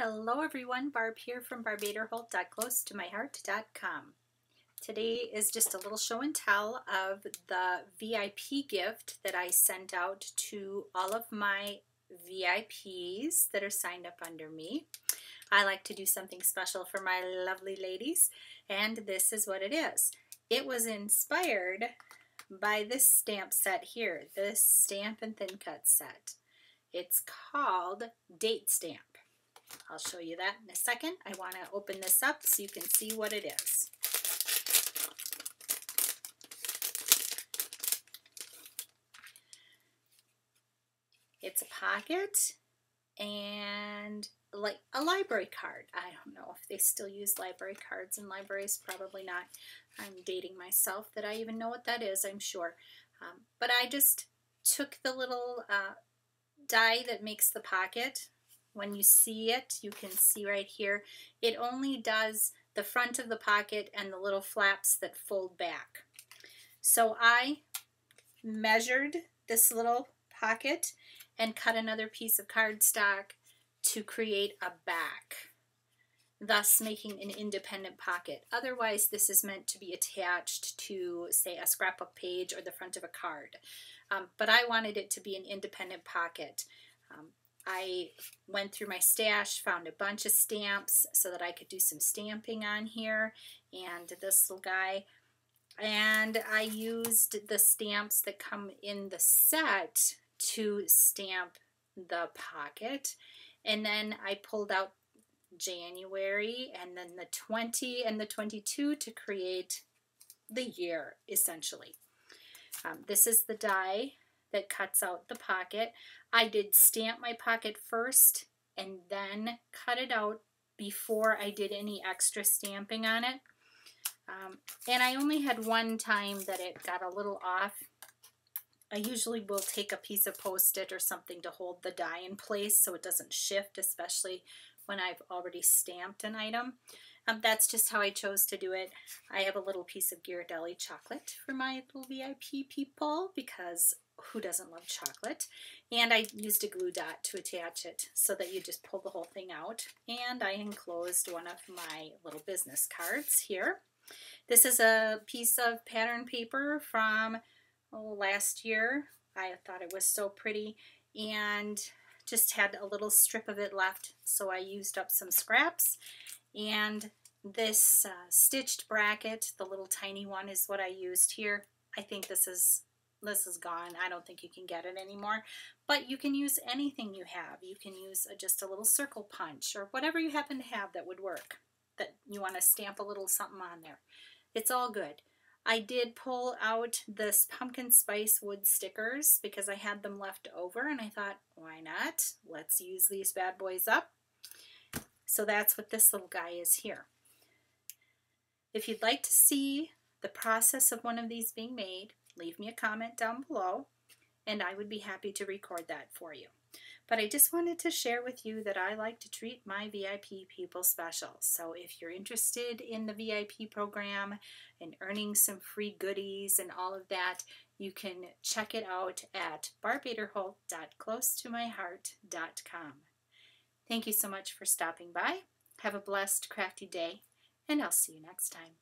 Hello everyone, Barb here from barbaderholt.closetomyheart.com. Today is just a little show and tell of the VIP gift that I sent out to all of my VIPs that are signed up under me. I like to do something special for my lovely ladies, and this is what it is. It was inspired by this stamp set here, this Stamp and Thin Cut set. It's called Date Stamp. I'll show you that in a second. I want to open this up so you can see what it is. It's a pocket and like a library card. I don't know if they still use library cards in libraries, probably not. I'm dating myself that I even know what that is, I'm sure. But I just took the little die that makes the pocket. When you see it, you can see right here, it only does the front of the pocket and the little flaps that fold back. So I measured this little pocket and cut another piece of cardstock to create a back, thus making an independent pocket. Otherwise, this is meant to be attached to, say, a scrapbook page or the front of a card. But I wanted it to be an independent pocket. I went through my stash, found a bunch of stamps so that I could do some stamping on here, and this little guy. And I used the stamps that come in the set to stamp the pocket. And then I pulled out January and then the 20 and the 22 to create the year, essentially. This is the die that cuts out the pocket. I did stamp my pocket first and then cut it out before I did any extra stamping on it. And I only had one time that it got a little off. I usually will take a piece of Post-it or something to hold the die in place so it doesn't shift, especially when I've already stamped an item. That's just how I chose to do it. I have a little piece of Ghirardelli chocolate for my little VIP people because who doesn't love chocolate? And I used a glue dot to attach it so that you just pull the whole thing out. And I enclosed one of my little business cards here. This is a piece of pattern paper from last year. I thought it was so pretty and just had a little strip of it left, so I used up some scraps. And this stitched bracket, the little tiny one, is what I used here. I think this is gone. I don't think you can get it anymore, but you can use anything you have. You can use just a little circle punch or whatever you happen to have that would work, that you want to stamp a little something on there. It's all good. I did pull out this pumpkin spice wood stickers because I had them left over and I thought, why not? Let's use these bad boys up. So that's what this little guy is here. If you'd like to see the process of one of these being made, leave me a comment down below and I would be happy to record that for you. But I just wanted to share with you that I like to treat my VIP people special. So if you're interested in the VIP program and earning some free goodies and all of that, you can check it out at barbaderholt.closetomyheart.com. Thank you so much for stopping by. Have a blessed, crafty day, and I'll see you next time.